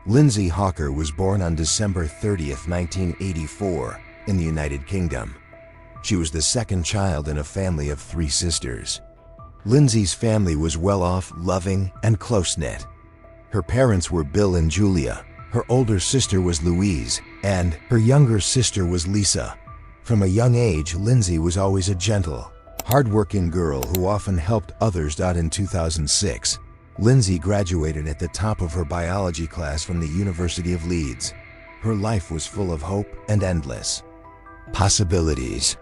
Lindsay Hawker was born on December 30th, 1984, in the United Kingdom. She was the second child in a family of 3 sisters. Lindsay's family was well-off, loving, and close-knit. Her parents were Bill and Julia. Her older sister was Louise, and her younger sister was Lisa. From a young age, Lindsay was always a gentle, hard-working girl who often helped others out. In 2006, Lindsay graduated at the top of her biology class from the University of Leeds. Her life was full of hope and endless possibilities.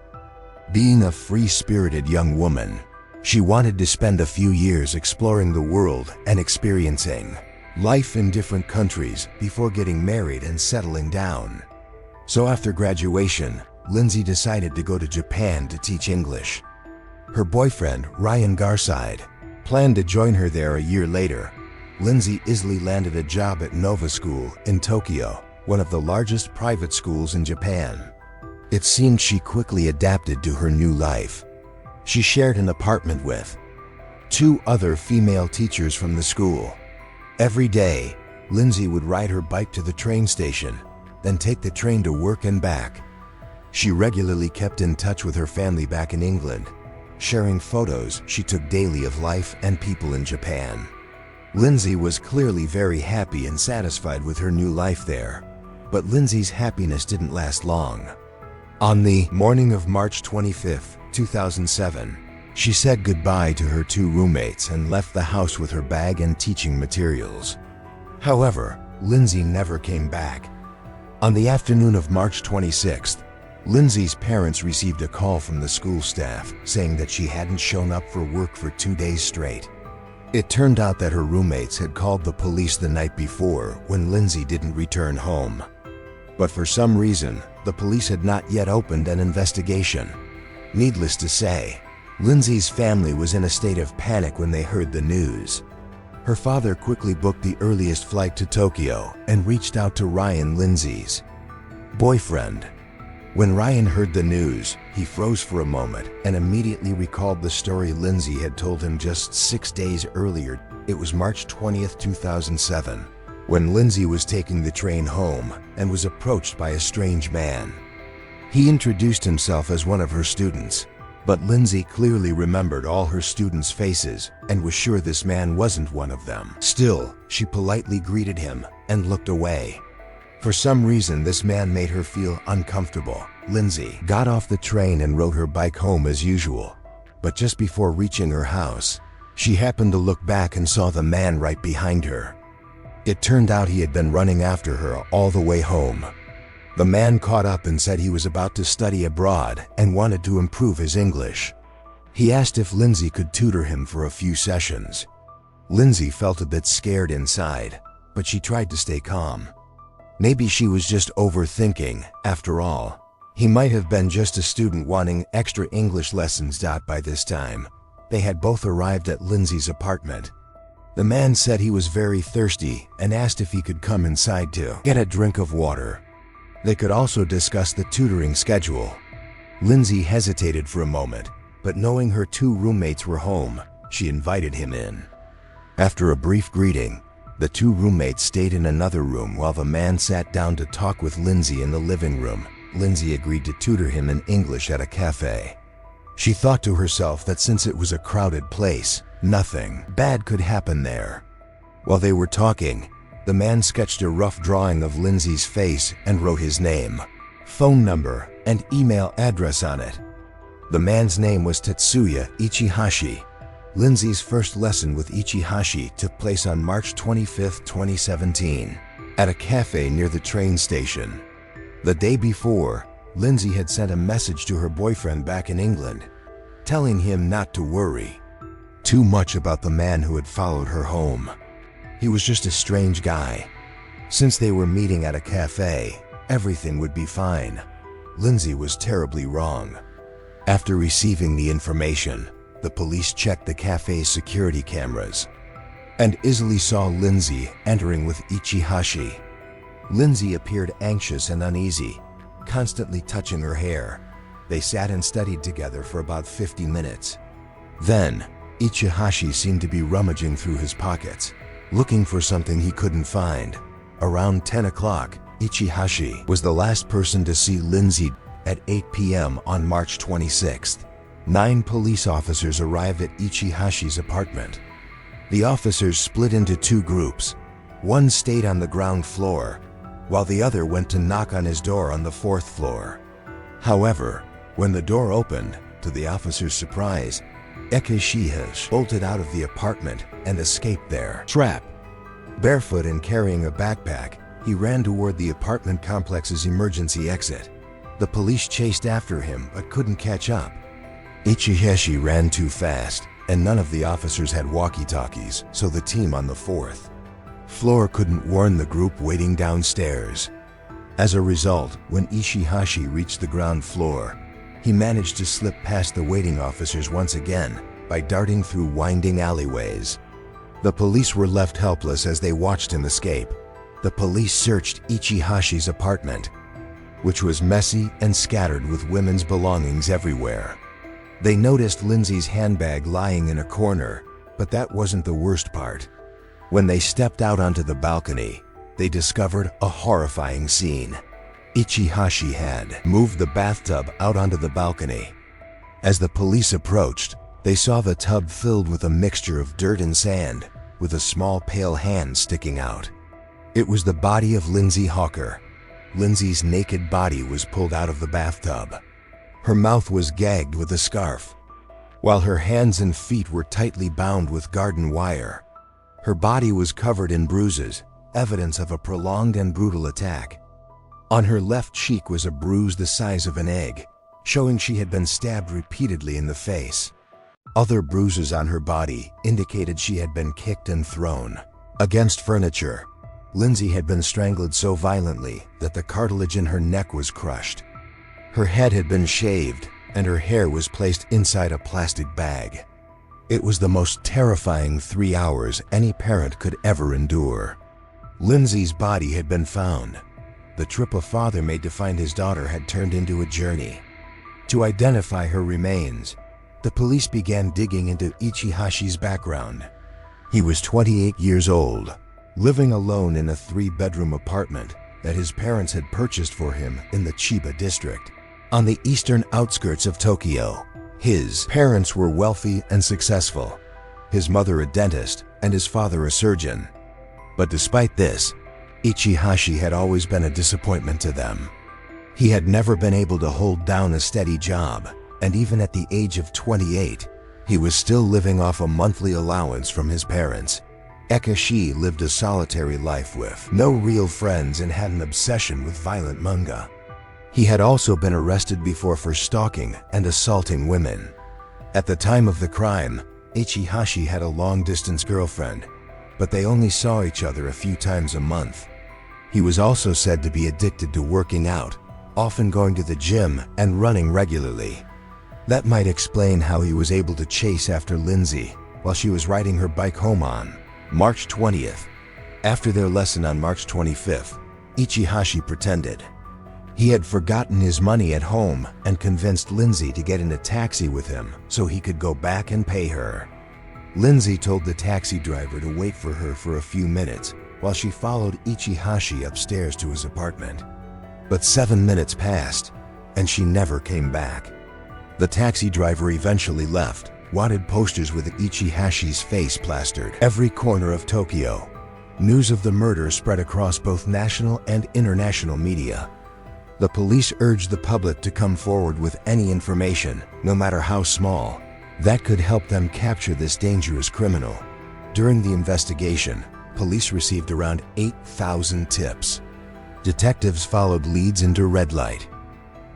Being a free-spirited young woman, she wanted to spend a few years exploring the world and experiencing life in different countries before getting married and settling down. So after graduation, Lindsay decided to go to Japan to teach English. Her boyfriend, Ryan Garside, planned to join her there a year later. Lindsay easily landed a job at Nova School in Tokyo, one of the largest private schools in Japan. It seemed she quickly adapted to her new life. She shared an apartment with 2 other female teachers from the school. Every day, Lindsay would ride her bike to the train station, then take the train to work and back. She regularly kept in touch with her family back in England, sharing photos she took daily of life and people in Japan. Lindsay was clearly very happy and satisfied with her new life there. But Lindsay's happiness didn't last long. On the morning of March 25, 2007, she said goodbye to her 2 roommates and left the house with her bag and teaching materials. However, Lindsay never came back. On the afternoon of March 26th, Lindsay's parents received a call from the school staff saying that she hadn't shown up for work for 2 days straight. It turned out that her roommates had called the police the night before when Lindsay didn't return home. But for some reason, the police had not yet opened an investigation. Needless to say, Lindsay's family was in a state of panic when they heard the news. Her father quickly booked the earliest flight to Tokyo and reached out to Ryan, Lindsay's boyfriend. When Ryan heard the news, he froze for a moment and immediately recalled the story Lindsay had told him just 6 days earlier. It was March 20th, 2007, when Lindsay was taking the train home and was approached by a strange man. He introduced himself as one of her students, but Lindsay clearly remembered all her students' faces and was sure this man wasn't one of them. Still, she politely greeted him and looked away. For some reason, this man made her feel uncomfortable. Lindsay got off the train and rode her bike home as usual. But just before reaching her house, she happened to look back and saw the man right behind her. It turned out he had been running after her all the way home. The man caught up and said he was about to study abroad and wanted to improve his English. He asked if Lindsay could tutor him for a few sessions. Lindsay felt a bit scared inside, but she tried to stay calm. Maybe she was just overthinking, after all. He might have been just a student wanting extra English lessons. By this time, they had both arrived at Lindsay's apartment. The man said he was very thirsty and asked if he could come inside to get a drink of water. They could also discuss the tutoring schedule. Lindsay hesitated for a moment, but knowing her 2 roommates were home, she invited him in. After a brief greeting, the 2 roommates stayed in another room while the man sat down to talk with Lindsay in the living room. Lindsay agreed to tutor him in English at a cafe. She thought to herself that since it was a crowded place, nothing bad could happen there. While they were talking, the man sketched a rough drawing of Lindsay's face and wrote his name, phone number, and email address on it. The man's name was Tetsuya Ichihashi. Lindsay's first lesson with Ichihashi took place on March 25, 2017, at a cafe near the train station. The day before, Lindsay had sent a message to her boyfriend back in England, telling him not to worry too much about the man who had followed her home. He was just a strange guy. Since they were meeting at a cafe, everything would be fine. Lindsay was terribly wrong. After receiving the information, the police checked the cafe's security cameras and easily saw Lindsay entering with Ichihashi. Lindsay appeared anxious and uneasy, constantly touching her hair. They sat and studied together for about 50 minutes. Then, Ichihashi seemed to be rummaging through his pockets, looking for something he couldn't find. Around 10 o'clock, Ichihashi was the last person to see Lindsay. At 8 p.m. on March 26th, 9 police officers arrived at Ichihashi's apartment. The officers split into 2 groups. One stayed on the ground floor, while the other went to knock on his door on the 4th floor. However, when the door opened, to the officers' surprise, Ichihashi bolted out of the apartment and escaped their trap. Barefoot and carrying a backpack, he ran toward the apartment complex's emergency exit. The police chased after him but couldn't catch up. Ichihashi ran too fast, and none of the officers had walkie-talkies, so the team on the 4th floor couldn't warn the group waiting downstairs. As a result, when Ichihashi reached the ground floor, he managed to slip past the waiting officers once again by darting through winding alleyways. The police were left helpless as they watched him escape. The police searched Ichihashi's apartment, which was messy and scattered with women's belongings everywhere. They noticed Lindsay's handbag lying in a corner, but that wasn't the worst part. When they stepped out onto the balcony, they discovered a horrifying scene. Ichihashi had moved the bathtub out onto the balcony. As the police approached, they saw the tub filled with a mixture of dirt and sand, with a small pale hand sticking out. It was the body of Lindsay Hawker. Lindsay's naked body was pulled out of the bathtub. Her mouth was gagged with a scarf, while her hands and feet were tightly bound with garden wire. Her body was covered in bruises, evidence of a prolonged and brutal attack. On her left cheek was a bruise the size of an egg, showing she had been stabbed repeatedly in the face. Other bruises on her body indicated she had been kicked and thrown against furniture. Lindsay had been strangled so violently that the cartilage in her neck was crushed. Her head had been shaved, and her hair was placed inside a plastic bag. It was the most terrifying 3 hours any parent could ever endure. Lindsay's body had been found. The trip a father made to find his daughter had turned into a journey. To identify her remains, the police began digging into Ichihashi's background. He was 28 years old, living alone in a 3-bedroom apartment that his parents had purchased for him in the Chiba district, on the eastern outskirts of Tokyo. His parents were wealthy and successful, his mother a dentist and his father a surgeon. But despite this, Ichihashi had always been a disappointment to them. He had never been able to hold down a steady job, and even at the age of 28, he was still living off a monthly allowance from his parents. Ichihashi lived a solitary life with no real friends and had an obsession with violent manga. He had also been arrested before for stalking and assaulting women. At the time of the crime, Ichihashi had a long-distance girlfriend, but they only saw each other a few times a month. He was also said to be addicted to working out, often going to the gym and running regularly. That might explain how he was able to chase after Lindsay while she was riding her bike home on March 20th. After their lesson on March 25th, Ichihashi pretended he had forgotten his money at home and convinced Lindsay to get in a taxi with him so he could go back and pay her. Lindsay told the taxi driver to wait for her for a few minutes while she followed Ichihashi upstairs to his apartment. But 7 minutes passed, and she never came back. The taxi driver eventually left. Wanted posters with Ichihashi's face plastered every corner of Tokyo. News of the murder spread across both national and international media. The police urged the public to come forward with any information, no matter how small, that could help them capture this dangerous criminal. During the investigation, police received around 8,000 tips. Detectives followed leads into red light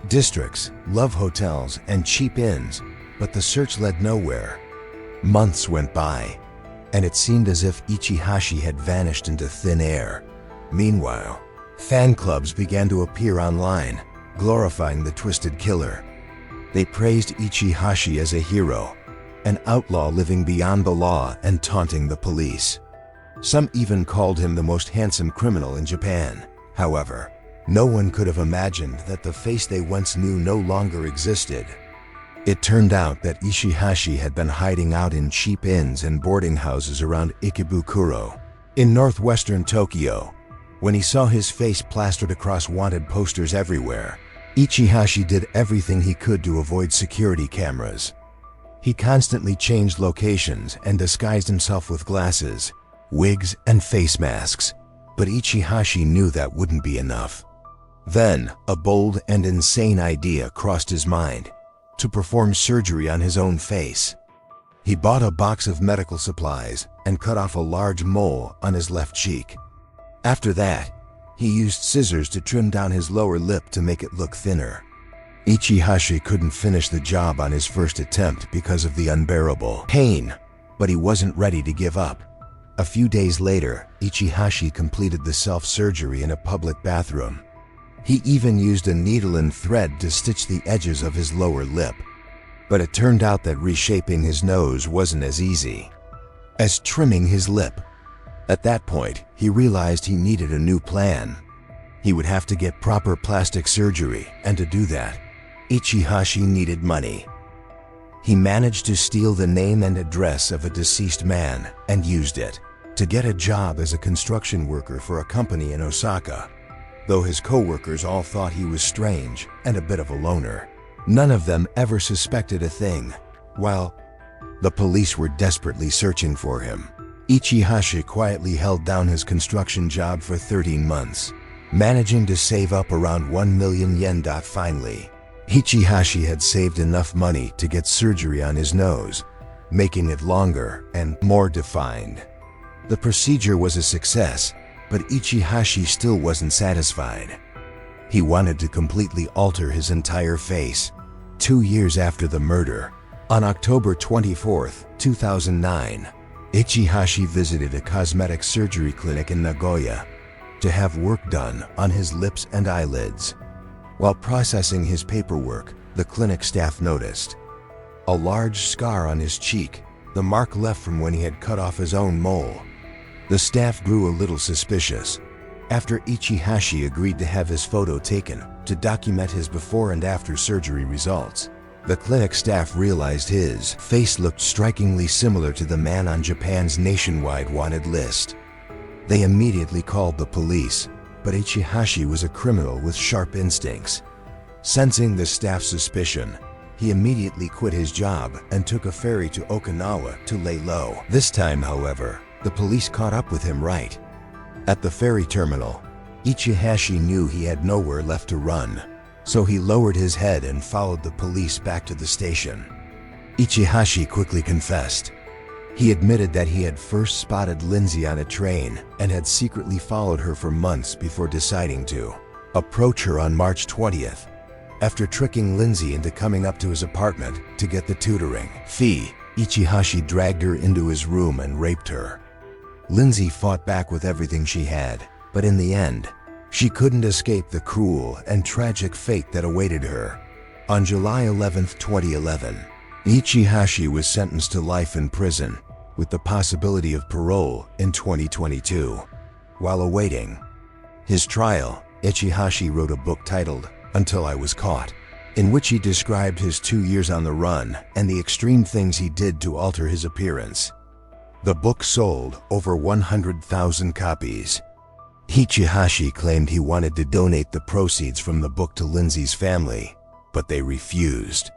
districts, love hotels, and cheap inns, but the search led nowhere. Months went by, and it seemed as if Ichihashi had vanished into thin air. Meanwhile, fan clubs began to appear online, glorifying the twisted killer. They praised Ichihashi as a hero, an outlaw living beyond the law and taunting the police. Some even called him the most handsome criminal in Japan. However, no one could have imagined that the face they once knew no longer existed. It turned out that Ichihashi had been hiding out in cheap inns and boarding houses around Ikebukuro, in northwestern Tokyo. When he saw his face plastered across wanted posters everywhere, Ichihashi did everything he could to avoid security cameras. He constantly changed locations and disguised himself with glasses, wigs, and face masks. But Ichihashi knew that wouldn't be enough. Then, a bold and insane idea crossed his mind: to perform surgery on his own face. He bought a box of medical supplies and cut off a large mole on his left cheek. After that, he used scissors to trim down his lower lip to make it look thinner. Ichihashi couldn't finish the job on his first attempt because of the unbearable pain, but he wasn't ready to give up. A few days later, Ichihashi completed the self-surgery in a public bathroom. He even used a needle and thread to stitch the edges of his lower lip. But it turned out that reshaping his nose wasn't as easy as trimming his lip. At that point, he realized he needed a new plan. He would have to get proper plastic surgery, and to do that, Ichihashi needed money. He managed to steal the name and address of a deceased man and used it to get a job as a construction worker for a company in Osaka. Though his co-workers all thought he was strange and a bit of a loner, none of them ever suspected a thing. While the police were desperately searching for him, Ichihashi quietly held down his construction job for 13 months, managing to save up around 1 million yen. Finally, Ichihashi had saved enough money to get surgery on his nose, making it longer and more defined. The procedure was a success, but Ichihashi still wasn't satisfied. He wanted to completely alter his entire face. 2 years after the murder, on October 24, 2009, Ichihashi visited a cosmetic surgery clinic in Nagoya to have work done on his lips and eyelids. While processing his paperwork, the clinic staff noticed a large scar on his cheek, the mark left from when he had cut off his own mole. The staff grew a little suspicious. After Ichihashi agreed to have his photo taken to document his before and after surgery results, the clinic staff realized his face looked strikingly similar to the man on Japan's nationwide wanted list. They immediately called the police, but Ichihashi was a criminal with sharp instincts. Sensing the staff's suspicion, he immediately quit his job and took a ferry to Okinawa to lay low. This time, however, the police caught up with him right at the ferry terminal. Ichihashi knew he had nowhere left to run, so he lowered his head and followed the police back to the station. Ichihashi quickly confessed. He admitted that he had first spotted Lindsay on a train and had secretly followed her for months before deciding to approach her on March 20th. After tricking Lindsay into coming up to his apartment to get the tutoring fee, Ichihashi dragged her into his room and raped her. Lindsay fought back with everything she had, but in the end, she couldn't escape the cruel and tragic fate that awaited her. On July 11, 2011, Ichihashi was sentenced to life in prison, with the possibility of parole in 2022. While awaiting his trial, Ichihashi wrote a book titled "Until I Was Caught," in which he described his 2 years on the run and the extreme things he did to alter his appearance. The book sold over 100,000 copies. Ichihashi claimed he wanted to donate the proceeds from the book to Lindsay's family, but they refused.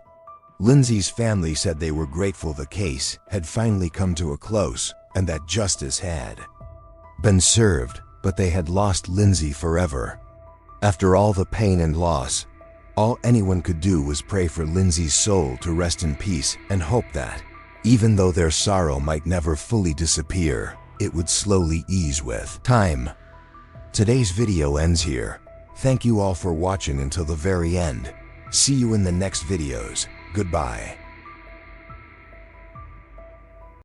Lindsay's family said they were grateful the case had finally come to a close and that justice had been served, but they had lost Lindsay forever. After all the pain and loss, all anyone could do was pray for Lindsay's soul to rest in peace and hope that, even though their sorrow might never fully disappear, it would slowly ease with time. Today's video ends here. Thank you all for watching until the very end. See you in the next videos. Goodbye.